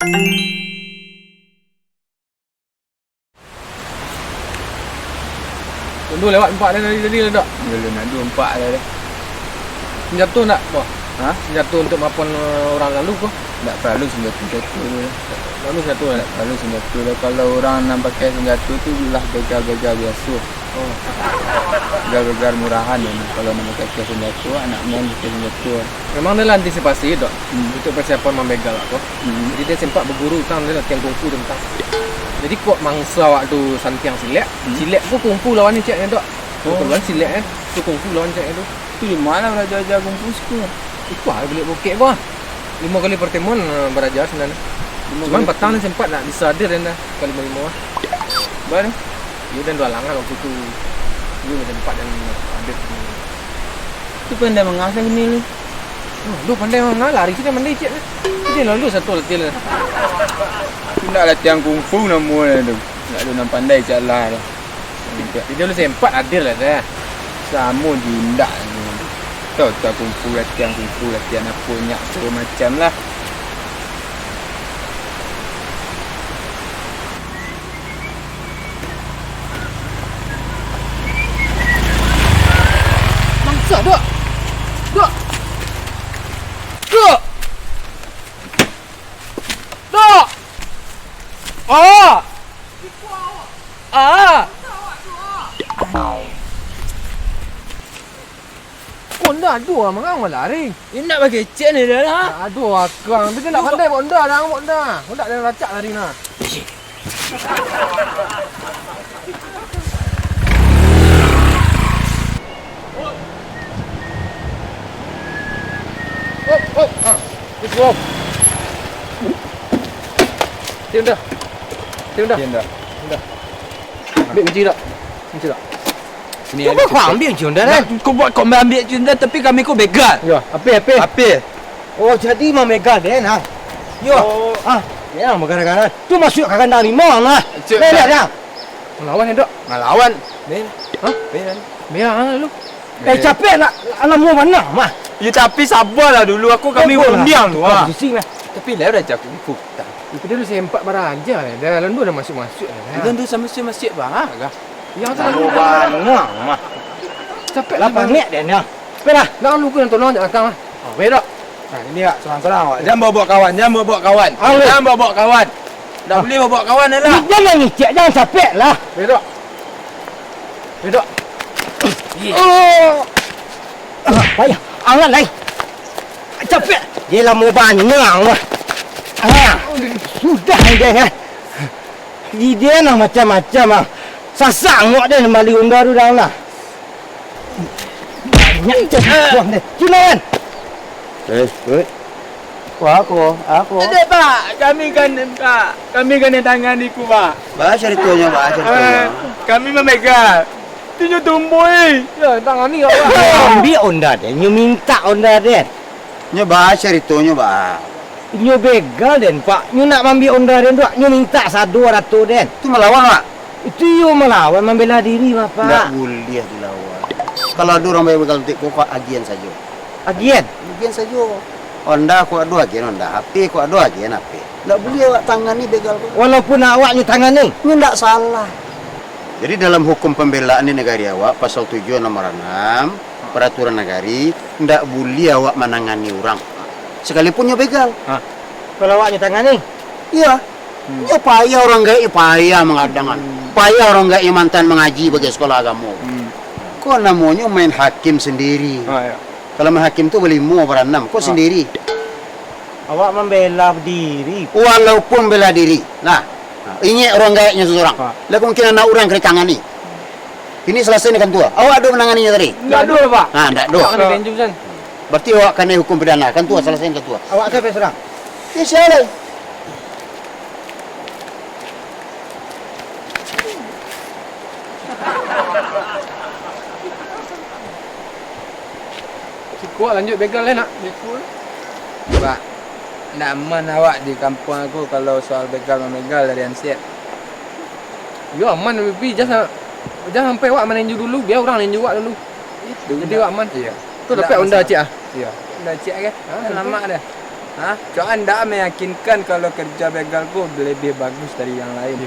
Dulu lewat empat dah tadi lah tak? Dulu nak 24 dah. Senjata nak kau? Ha? Senjata untuk maupun orang lalu kau? Tak perlu senjata dulu lah. Lalu senjata Tak nak? perlu senjata lah. Kalau orang nak pakai senjata tu lah begal-begal biasa. Oh. Begal-begal murahan ni. Kalau nak pakai senjata, nak main pakai senjata. Memang dia lah antisipasi tak? Untuk persiapan membegal lah kau. Jadi dia sempat berguru tentang dia latihan kungfu tentang. Jadi kok mangsa waktu santiang silat, silat pun kungfu lawan ni caknya tak? Kebetulan silat tu kungfu lawan caknya tu. Tu di mana belajar kungfu sekolah? Itu lah beli bokek bah. 5 kali pertemuan belajar sebenarnya. Cuman petang ni sempat nak disadir dah kali 5 lah. Baru? Dia dan 2 langan waktu tu. Dia sempat dan ada. Tu pandai mengasah ni lu. Lu pandai mana lari sini pandai cik ni. Dia lalu satu latihan lah. Tu nak latihan kungfu nama tu. Nak lu nak pandai jalan lah. Dia dulu sempat hadir lah dah. Sama jindak ni. Tahu tak kungfu latihan apa nyak segala macam lah. Mangsa dok. Dok. Dok. Dok. Ah. Ah. Honda dua mengang lari. Ini nak pakai cek ni dah lah. Aduh akang, dia nak pandai Honda dah Honda. Honda dia racak lari nah. Oh, ha. Let's go. Tiêm dah. Tiêm dah. Tiêm dah. Ambil kunci tak? Kunci tak? Ni ada kau ambil junda dah. Kau buat kau ambil junda tapi kami kau begal. Ya, apa? Apa? Oh, jadi mau megal deh, nah. Yo, ya, mau gara-gara. Tu masuk ke kandang limau, nah. Lihat dah. Melawan hendak. Ngelawan. Ni. Hah? Merah lu. Capek nak alam mau mana, mah. Ya tapi sabarlah dulu kami undiang tu. Pusing lah. Tapi lah dah cakap kungfu. Itu dia dulu sempat baranja dah. Dah lalu dah masuk-masuk dah. Dan tu sama masjid bang. Yang tu Mau mana, mah. capek Lah panik deh, nah. Sepeda. Nak lu kena tolong jangan akang ah. Berak. Nah, ini tak serang-serang awak. Jangan bawa kawan, Jangan bawa kawan. Tak boleh bawa kawan dah lah. Jangan ngicik, jangan capek lah. Bedok. Oh. Payah. Angkat lagi. Capek. Dia lah mau banyak, mah. Sudah dia kan. Dia nak macam-macam ah. Sasang ngok dia balik undar tu dah lah. Banyak cakap dia. Cuman. Good. Aku. Ada pak, kami kan tangan iku pak. Bahasa ritunya. Kami memegang. Tunjuk tumbui. Ya, tangan ni kau. Ambil undar dia. Nyu minta undar dia. Nyo bahasa ritunya bah. Nyu begal den pak. Nyu nak ambil undar dia tu. Nyu minta 200 den. Itu melawan pak. Itu you melawan membela diri Tidak bapak. boleh dilawan. Kalau ada orang begal tik kok agian saja. Agian. Agian saja. Honda aku ada agian Honda. HP aku ada agian HP. Tidak boleh awak tangani begal kok. Walaupun awak nyu tangan ni. Ini tidak salah. Jadi dalam hukum pembelaan di negara awak pasal 7 nomor 6 peraturan negari tidak boleh awak menangani orang. Sekalipun nyo begal. Kalau awak nyu tangan ni. Iya. Ya payah orang gak payah mengadangan. Payah orang gak mantan mengaji bagi sekolah agama. Kok namanya main hakim sendiri. Ya. Kalau main hakim tu boleh 5 per 6. Kok sendiri. Awak membela diri. Walaupun bela diri. Nah, ingat orang gayanya seseorang. Lah mungkin anak orang kena tangani. Ini selesai dengan tua. Awak ada menanganinya tadi? Tak ada pak. Nah, tak ada. Tak kena benjum san. Berarti awak kena hukum pidana. Kan tua selesai dengan tua. Awak siapa serang? Ya salah. Kuat lanjut begal lah nak. Pak, nak aman awak di kampung aku kalau soal begal memegal dari Ansiat. Ya aman tapi jangan sampai awak main ninju dulu. Biar orang ninju awak dulu. Jadi awak aman. Iya. Tu dapat Honda cik ah. Iya. Dah cek kan? Dah lama dah. Hah? Cok anda meyakinkan kalau kerja begalku lebih bagus dari yang lain.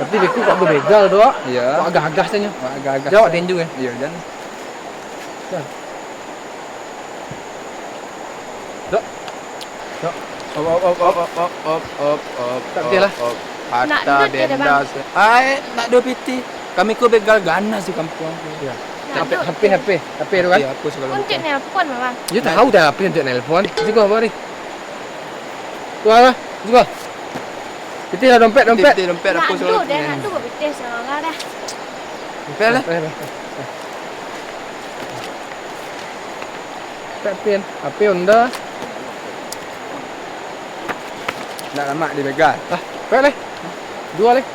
Tapi beku kok begal doa. Iya. Kok agak-agak saja. Agak-agak. Jawab tinju ya. Iya, dan. Dok. Op. Tak betul lah. Harta Nak duduk je dah, benda. Nak do piti. Kami ku begal ganas di kampung aku. Ya. Nak HP tu kan. Iya, aku segala Untuk nelpon mama. Dia tahu dah apa untuk nelpon. Juga mari. Tu apa? Juga. Kita dah dompet. Dompet Nak aku tu segala. dah, nak tu buat betul salah dah. Dompet lah. HP Honda. Nak lama di begal. Baik leh. Dua leh.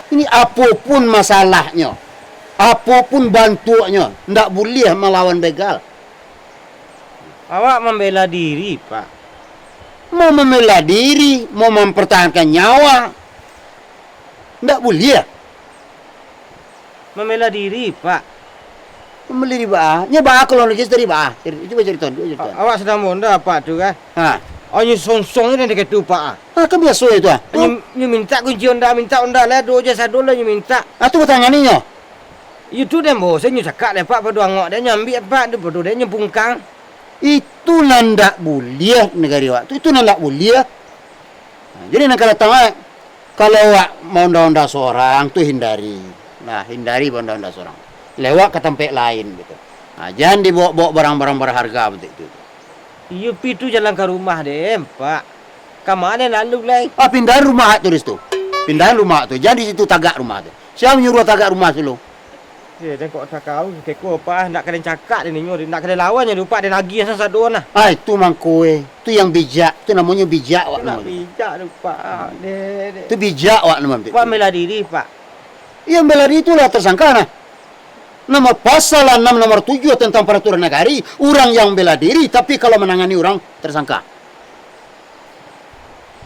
Ini apapun masalahnya, apapun bantuannya, ndak boleh melawan begal. Awak membela diri, Pak. Mau membela diri, mau mempertahankan nyawa, ndak boleh. Membela diri, Pak. Membela diri bah, nya bah kalau lagi dari bah. Coba cerita. Awak sedang monda, Pak tu kan? Ha, Oh, you song-song ni dekat tu, Pak. kan biasa itu ah. You minta kunci Honda, minta Honda lah. Dua je satu lah you minta. Tu bertanganinya. You tu dah bosan you cakap dah, Pak. Pada angok dia nyambil, Pak. Dia pada dia nyepungkang. Itu ndak boleh negara awak. Itu ndak boleh. Jadi nak kata kalau awak mau unda seorang tu hindari. Nah, hindari unda seorang. Lewat ke tempat lain gitu. Jangan dibawa-bawa barang-barang berharga betul itu. You pi tu jalan ke rumah dia, Pak. Kamane lalu lagi. Pindah rumah turis tu. Pindah rumah tu. Jangan di situ tagak rumah tu. Siapa menyuruh tagak rumah tu lu? Dia kok tak kau keko apa nak kena cakap dia ni nak kena lawannya lupa dia lagi asal satu nah. Itu mangkoe. Tu yang bijak. Tu namanya bijak awak Nak nama. bijak lupa. Dia. Tu bijak awak nama. Pak bela diri, Pak. Yang bela diri itulah tersangka nah. Nama pasal 6 nomor 7 tentang peraturan negari, orang yang bela diri tapi kalau menangani orang tersangka.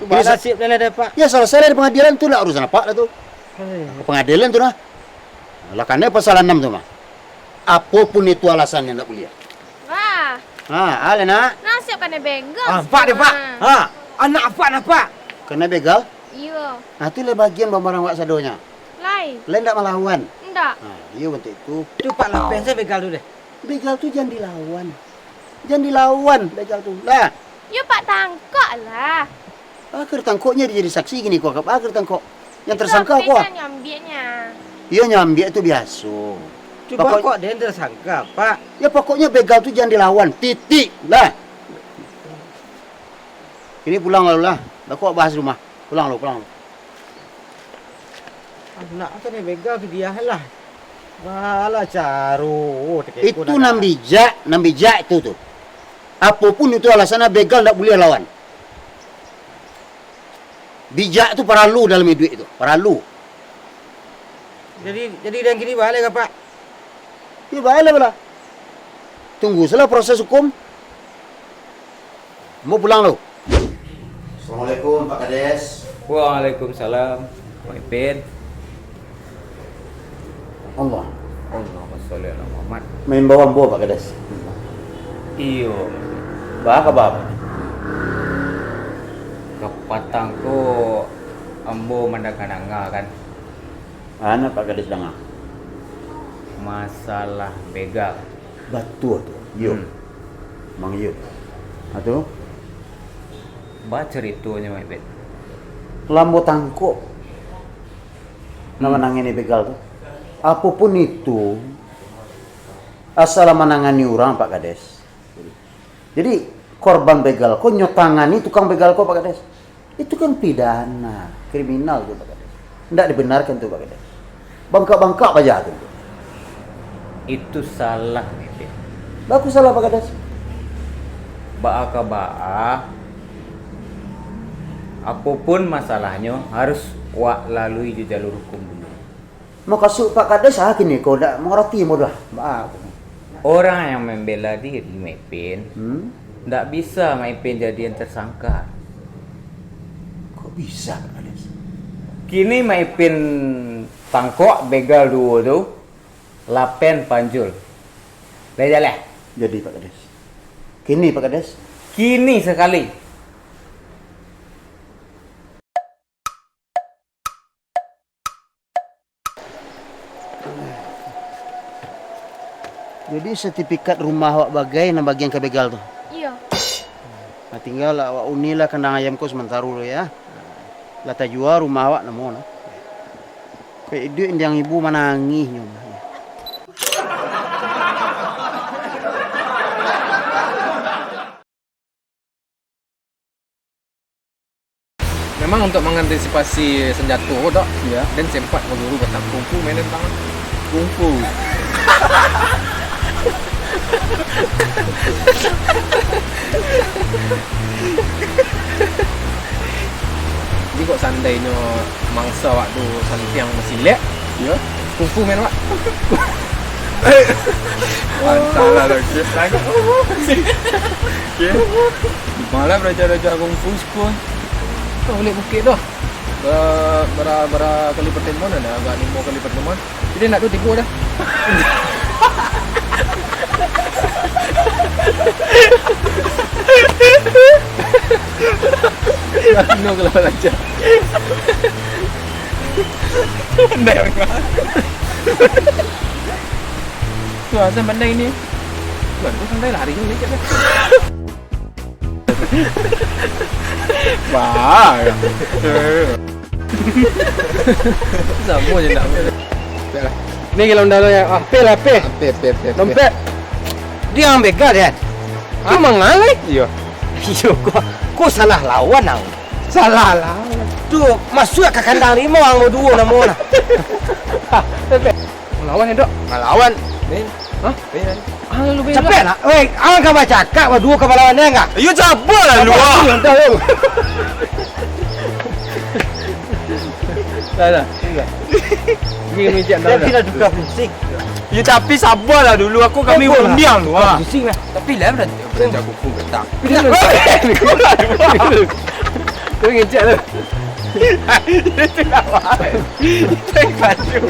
Tu balas nasib dia lah, Pak. Ya selesai di pengadilan tu lah urusan apa lah tu. Ke pengadilan tu nah. Lah kan pasal 6 tu mah. Apapun itu alasannya tak boleh. Wah, Ale nak. nasib kena begal. Pak dia, Pak. Anak apa nak, Pak? Kena begal. Iya, Itu lah bagian barang wak sadonya. lain. Lain tak melawan. Enggak. Iya bentuk itu. Tu Pak lapis saya begal tu deh. Begal tu jangan dilawan. Jangan dilawan begal tu. Lah, You Pak tangkap lah. akhir tangkoknya dia jadi saksi gini kok. Akhir tangkok. Yang tersangka Tapi kok. kan nyambinya. Iya nyambi itu biasa. Tu Pak kok dia tersangka, Pak. Ya pokoknya begal tu jangan dilawan. Titik lah. Ini pulang lalu lah. Dah kok bahas rumah. Pulang lu. Anak kena begal tu dia lah. Malah caru. Itu nam bijak itu tu. Apapun itu alasannya begal tak boleh lawan. Bijak tu perlu dalam hidup itu, perlu. Jadi dan kini balik ke, Pak? Ya baiklah bala. Tunggu salah proses hukum. Mau pulang lu. Assalamualaikum Pak Kades. Waalaikumsalam. Pak Ipin. Allah. Allahumma sholli ala Muhammad. Main bawa Pak Kades. Iyo. Bah ke bab? Kepatangku ambo mandakananga kan. Anak Pak Kades dengar. Masalah begal. Betul tu. Yo. Mang yo. Atuh Ba ceritanya Pak Ipin. lambo tangkok. Nama nangani begal tu. Apapun itu asal menangani orang Pak Kades. Jadi korban begal kok nyotangani tukang begal kok Pak Kades. Itu kan pidana, kriminal tu Pak Kades. Tidak dibenarkan tu Pak Kades. Bangka-bangka aja tu. Itu salah Pak Ipin. Bagus salah Pak Kades. Ba'a apapun masalahnya harus wak lalui di jalur hukum dulu. Mau kasut Pak Kades kini kau dah mengerti mudah. Maaf. Orang yang membela diri Maipin Hmm? bisa Maipin jadi yang tersangka. Kok bisa Pak Kades? Kini Maipin tangkok begal dua tu lapen panjul. Lejalah. Jadi Pak Kades. Kini Pak Kades, Kini sekali. Jadi sertifikat rumah awak bagai na bagian ke begal tu. Iya. Nah, tinggal awak unilah kandang ayam kau sementara dulu ya. Lata jual rumah awak namo na. Kayak dia yang ibu menangis nyum. Memang untuk mengantisipasi senjata dok, Ya. dan sempat berguru batang kungfu mainan tangan. Kungfu. Jadi kok seandainya mangsa waktu santiang masih lek, Ya. kungfu main wak. Salah lagi. Ya. Malah belajar kungfu pun. Kau boleh bukit dah. Bara kali pertemuan ada agak 5 kali pertemuan. Jadi nak tu 3 dah. Nak kalau belajar. Pandai orang. Tu asal pandai ni. Bukan tu pandai lari ni je. Wah. Sama je nak. Baiklah. Ni kalau dah ya. Ah, pel lah pel. Pe. Dompet. Dia yang begal kan? Dia mengalai. Iya. Iyo, kau salah lawan ang. Salah lah. Tu masuk ke kandang rimau ang dua nama na. Lawan ni dok. Ngelawan. Ni. Hah? Ni. Ah lu bela. Capek nak? Weh, ang kau baca cakap dua kau lawan dia enggak? You cabut lah lu. Dah. Ni mijak dah. Dia tidak juga fisik. You tapi sabarlah dulu aku kami Sabar lah. undiang tu. Fisik lah. Tapi lah belajar kungfu ketak. Kau ngejak tu. Itu lawan. Itu kacau.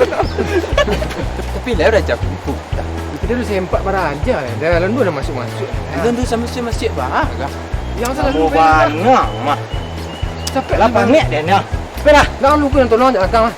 Tapi lah belajar kungfu ketak. Kita dulu sempat marah aja. Dah lalu dah masuk-masuk. Itu tu sama masjid bah. Yang salah Oh lu. banyak mah. Capek Lah pangit dia ni. Perah. Jangan lupa yang tolong jangan datang ah.